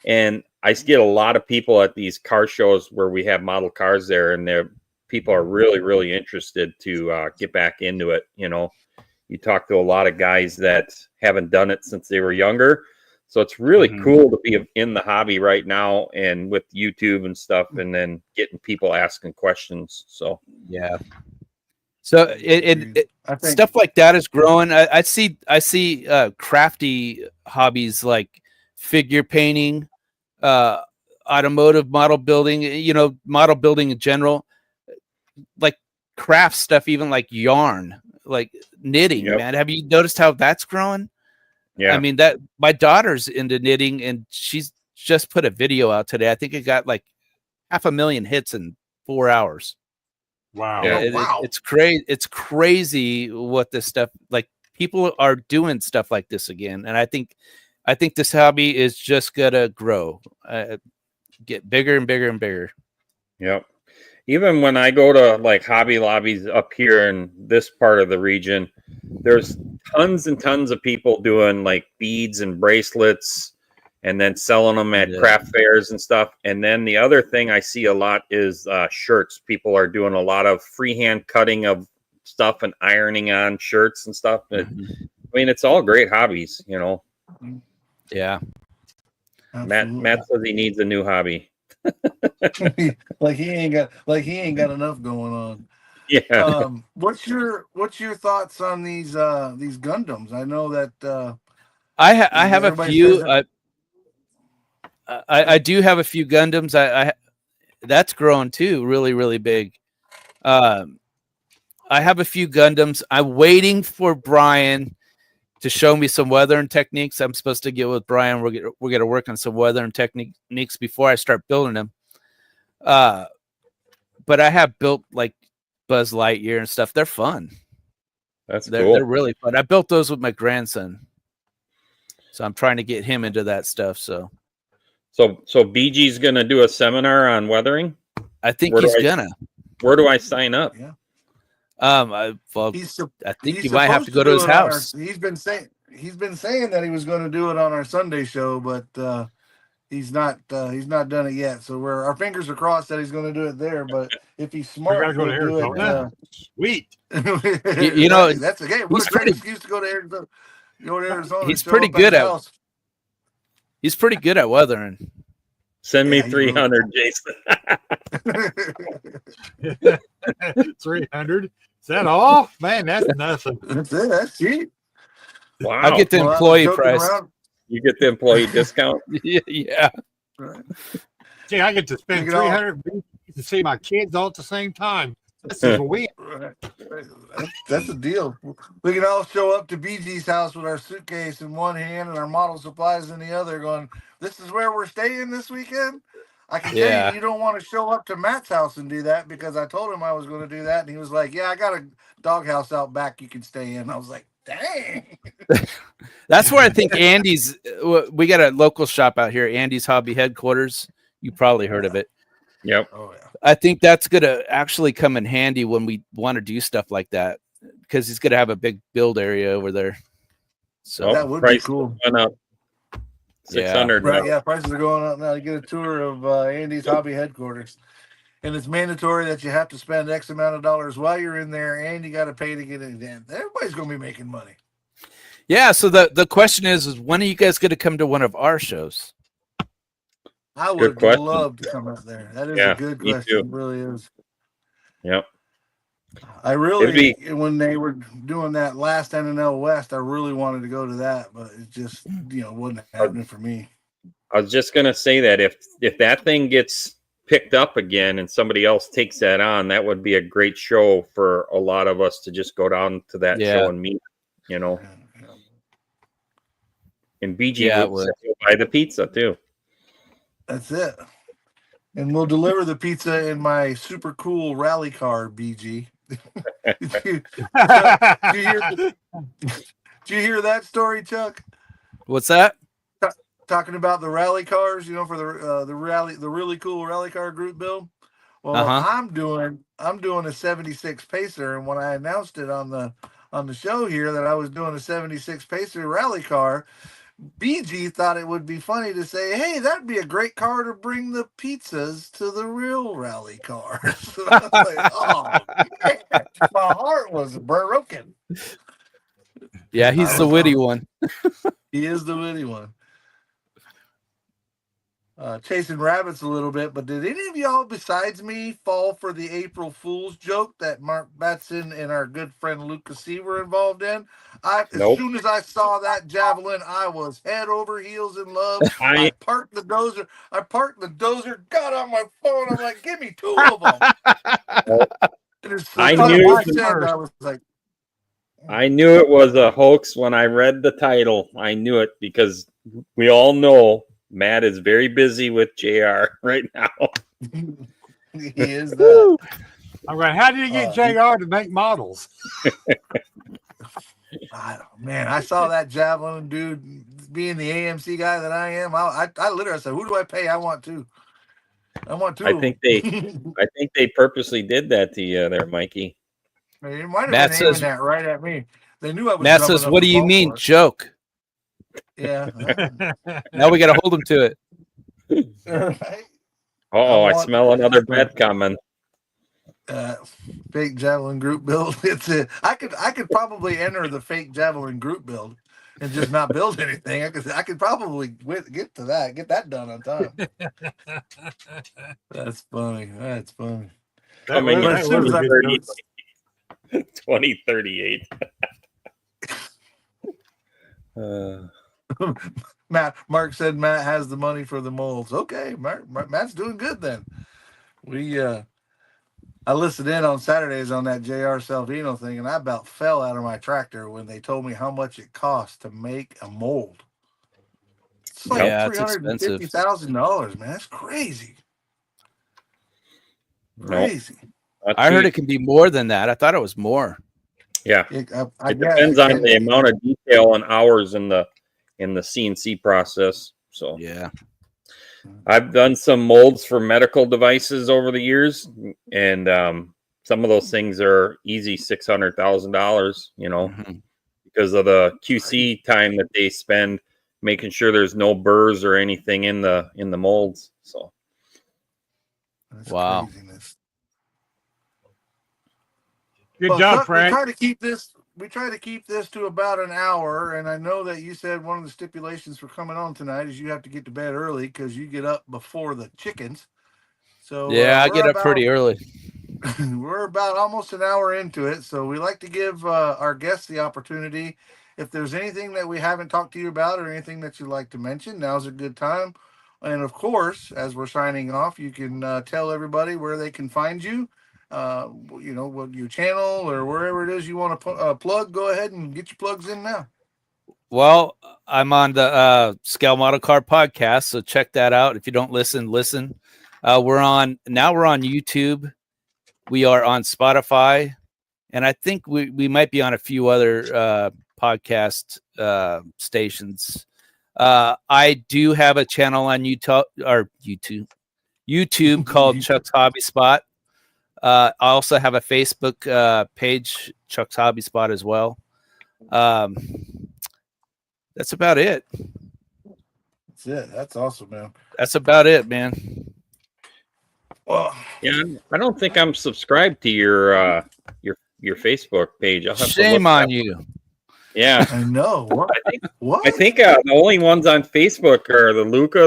And I get a lot of people at these car shows where we have model cars there, and people are really, really interested to get back into it. You talk to a lot of guys that haven't done it since they were younger. So it's really cool to be in the hobby right now, and with YouTube and stuff, and then getting people asking questions. So yeah. So stuff like that is growing. I see crafty hobbies like figure painting, automotive model building, model building in general, like craft stuff, even like yarn, like knitting, man. Have you noticed how that's growing? Yeah. I mean, that my daughter's into knitting, and she's just put a video out today. I think it got like 500,000 hits in 4 hours. Wow. Yeah, wow. It's crazy. It's crazy what this stuff, like, people are doing stuff like this again. And I think this hobby is just gonna grow, get bigger and bigger and bigger. Yep. Even when I go to like Hobby Lobbies up here in this part of the region, there's tons and tons of people doing like beads and bracelets and then selling them at craft fairs and stuff. And then the other thing I see a lot is shirts. People are doing a lot of freehand cutting of stuff and ironing on shirts and stuff. I mean, it's all great hobbies, you know. Yeah. Matt says he needs a new hobby. like he ain't got enough going on. Yeah. What's your thoughts on these Gundams? I know that I have a few. I do have a few Gundams. I that's grown too, really, really big. I have a few Gundams. I'm waiting for Brian to show me some weathering techniques. I'm supposed to get with Brian. We're going to work on some weathering techniques before I start building them. But I have built like Buzz Lightyear and stuff. They're fun. Cool. They're really fun. I built those with my grandson, so I'm trying to get him into that stuff. So BG's going to do a seminar on weathering. I think he's gonna. Where do I sign up? Yeah. I think you might have to go to his house. He's been saying that he was going to do it on our Sunday show, but he's not done it yet. So our fingers are crossed that he's going to do it there. But if he's smart, go to Arizona. Sweet. you know, that's a game. What a great excuse to go to Arizona. Go to Arizona. He's pretty good at. He's pretty good at weathering. Send me 300, Jason. 300. Is that all? Man, that's nothing. That's it. That's cheap. Wow. I'll get the employee price. You get the employee discount? Yeah. See, I get to spend 300 to see my kids all at the same time. This is a win. That's a deal. We can all show up to BG's house with our suitcase in one hand and our model supplies in the other, going, "This is where we're staying this weekend." I can tell you don't want to show up to Matt's house and do that, because I told him I was going to do that, and he was like, "Yeah, I got a doghouse out back you can stay in." I was like, "Dang." That's where I think Andy's. We got a local shop out here, Andy's Hobby Headquarters. You probably heard of it. Yep. Oh yeah. I think that's gonna actually come in handy when we want to do stuff like that, because he's gonna have a big build area over there. So that would be cool. Went up 600. Yeah. Right. Yeah, prices are going up now. You get a tour of Andy's Hobby Headquarters, and it's mandatory that you have to spend X amount of dollars while you're in there, and you got to pay to get in. Everybody's going to be making money. Yeah. So the question is when are you guys going to come to one of our shows? I would love to come up there. That is a good question. It really is. Yep. I really, when they were doing that last NNL West, I really wanted to go to that, but it just, wasn't happening for me. I was just going to say that if that thing gets picked up again and somebody else takes that on, that would be a great show for a lot of us to just go down to that show and meet, And BG would buy the pizza too. That's it. And we'll deliver the pizza in my super cool rally car, BG. Did you hear that story, Chuck? What's that? Talking about the rally cars, for the really cool rally car group build. Well, I'm doing a 76 Pacer, and when I announced it on the show here that I was doing a 76 Pacer rally car, BG thought it would be funny to say, "Hey, that'd be a great car to bring the pizzas to the real rally cars." So I was like, "Oh, man, my heart was broken." Yeah, he's the witty one. He is the witty one. Chasing rabbits a little bit, but did any of y'all besides me fall for the April Fool's joke that Mark Batson and our good friend Lucas C were involved in? As soon as I saw that javelin, I was head over heels in love. I parked the dozer, got on my phone. I'm like, "Give me two of them." I knew it was a hoax when I read the title. I knew it because we all know Matt is very busy with JR right now. He is that. I'm going, how did he get JR to make models? Man, I saw that Javelin dude being the AMC guy that I am. I literally said, "Who do I pay? I want two. I want two." I think they purposely did that to you there, Mikey. They might have Matt been aiming says- that right at me. They knew I was. Matt drumming says, up "What the do you ball mean, for it." joke?" Yeah. Now we got to hold him to it. Right? Oh, I want- smell another bet coming. Fake Javelin group build. I could probably enter the fake Javelin group build and just not build anything. I could probably get to that, get that done on time. That's funny. That's funny. Coming in as soon as I 2038. Mark said Matt has the money for the molds. Okay, Matt's doing good then. I listened in on Saturdays on that JR Salvino thing, and I about fell out of my tractor when they told me how much it costs to make a mold. It's like $350,000, man. That's crazy. Crazy. Nope. I heard it can be more than that. I thought it was more. Yeah, it depends on the amount of detail and hours in the CNC process. So yeah, I've done some molds for medical devices over the years, and some of those things are easy $600,000. You know, because of the QC time that they spend making sure there's no burrs or anything in the molds. So, that's wow. Craziness. Good job, Chuck, Frank. We try to keep this to about an hour, and I know that you said one of the stipulations for coming on tonight is you have to get to bed early because you get up before the chickens. So yeah, I get up pretty early. We're about almost an hour into it, so we like to give our guests the opportunity. If there's anything that we haven't talked to you about or anything that you'd like to mention, now's a good time. And of course, as we're signing off, you can tell everybody where they can find you. What your channel or wherever it is you want to plug. Go ahead and get your plugs in now. Well, I'm on the Scale Model Car podcast, so check that out. If you don't listen. We're on YouTube. We are on Spotify, and I think we might be on a few other podcast stations. I do have a channel on YouTube called Chuck's Hobby Spot. I also have a Facebook page, Chuck's Hobby Spot, as well. That's about it. That's it. That's awesome, man. That's about it, man. Well, yeah, I don't think I'm subscribed to your Facebook page. I'll have Shame on you. Yeah, I know. What? I think the only ones on Facebook are the Luca,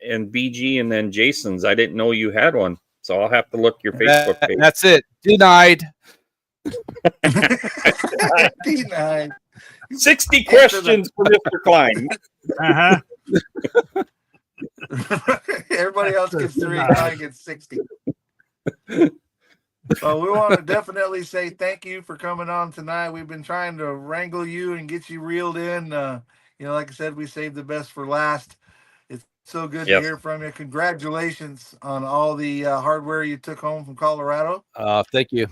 and BG, and then Jason's. I didn't know you had one, so I'll have to look your Facebook page. That's it. Denied. Denied. 60 questions for Mr. Klein. Everybody else gets 3, and I get 60. So we want to definitely say thank you for coming on tonight. We've been trying to wrangle you and get you reeled in. Like I said, we saved the best for last. It's so good to hear from you. Congratulations on all the hardware you took home from Colorado. Thank you.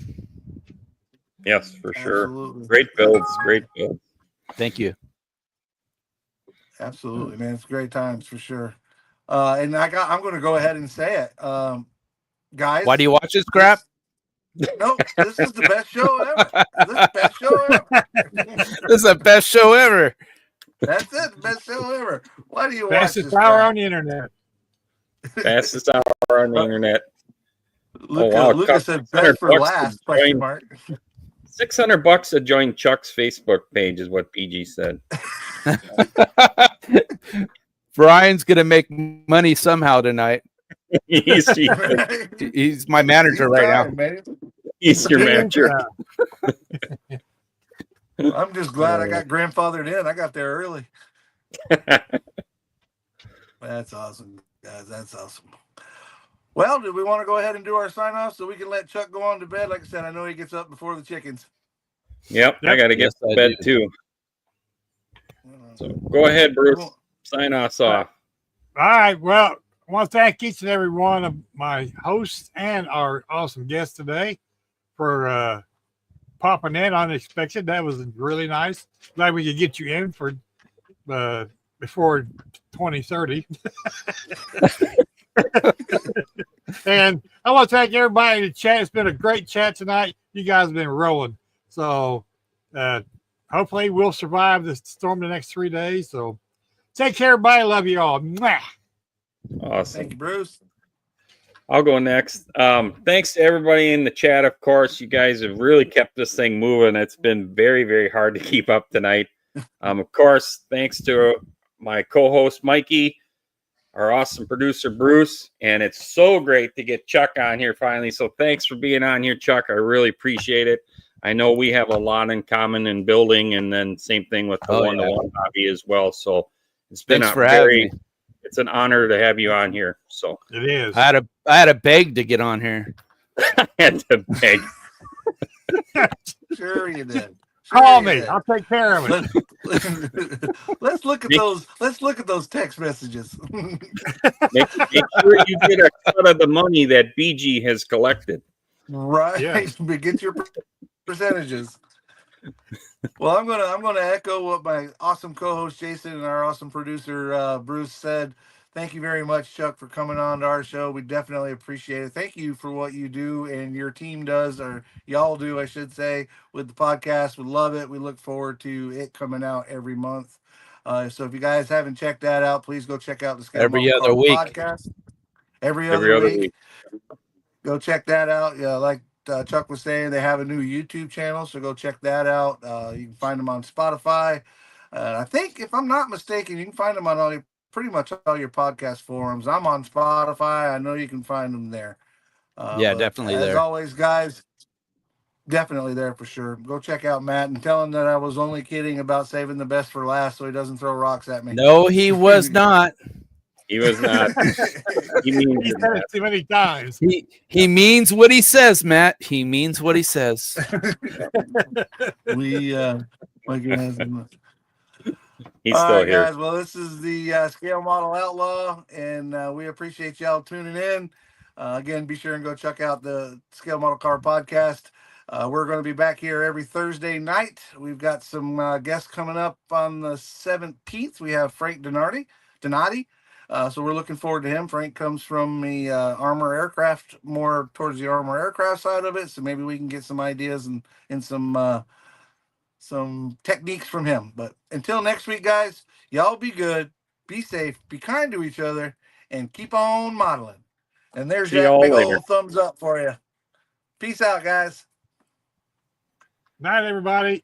Yes, for sure. Absolutely. Great builds. Thank you. Absolutely, man. It's great times for sure. And I'm going to go ahead and say it, guys. Why do you watch this crap? No, this is the best show ever. This is the best show ever. That's it. The best show ever. Why do you watch this? Fastest hour on the internet. Fastest hour on the internet. Lucas said best for last, question mark. $600 to join Chuck's Facebook page is what PG said. Brian's gonna make money somehow tonight. He's my manager right now. Man. He's your manager. I'm just glad I got grandfathered in. I got there early. That's awesome, guys. That's awesome. Well, do we want to go ahead and do our sign off so we can let Chuck go on to bed? Like I said, I know he ggets up before the chickens. Yep. I got to get to bed too. So go ahead, Bruce. Sign us off. All right. Well, I want to thank each and every one of my hosts and our awesome guests today. for popping in unexpected. That was really nice. Glad we could get you in for before 2030. And I want to thank everybody in the chat. It's been a great chat tonight. You guys have been rolling. So hopefully we'll survive the storm the next 3 days. So take care, everybody. Love you all. Mwah. Awesome. Thank you, Bruce. I'll go next. Thanks to everybody in the chat. Of course, you guys have really kept this thing moving. It's been very, very hard to keep up tonight. Of course, thanks to my co-host Mikey, our awesome producer Bruce, and it's so great to get Chuck on here finally. So thanks for being on here, Chuck. I really appreciate it. I know we have a lot in common in building, and then same thing with the one-to-one hobby as well. So it's been it's an honor to have you on here. So it is. I had a beg to get on here. I had to beg. Sure you did. Call me. I'll take care of it. Let's look at those. Let's look at those text messages. Make sure you get a cut of the money that BG has collected. Right. Yes. Get your percentages. Well, I'm gonna echo what my awesome co-host Jason and our awesome producer Bruce said. Thank you very much, Chuck, for coming on to our show. We definitely appreciate it. Thank you for what you do and your team does, or y'all do, I should say, with the podcast. We love it. We look forward to it coming out every month. So if you guys haven't checked that out, please go check out the Scale Every other week podcast. Every other week. Go check that out. Yeah, like Chuck was saying, they have a new YouTube channel, so go check that out. You can find them on Spotify. I think, if I'm not mistaken, you can find them on pretty much all your podcast forums. I'm on Spotify. I know you can find them there. Definitely there. As always, guys, definitely there for sure. Go check out Matt and tell him that I was only kidding about saving the best for last so he doesn't throw rocks at me. No, he was not. He was not. He said it too many times. He means what he says, Matt. He means what he says. He's still here. Guys. Well, this is the Scale Model Outlaw, and we appreciate y'all tuning in. Again, be sure and go check out the Scale Model Car podcast. We're going to be back here every Thursday night. We've got some guests coming up on the 17th. We have Frank Donati. So we're looking forward to him. Frank comes from the armor aircraft, more towards the armor aircraft side of it. So maybe we can get some ideas and some techniques from him. But until next week, guys, y'all be good, be safe, be kind to each other, and keep on modeling. And there's that big old thumbs up for you. Peace out, guys. Night, everybody.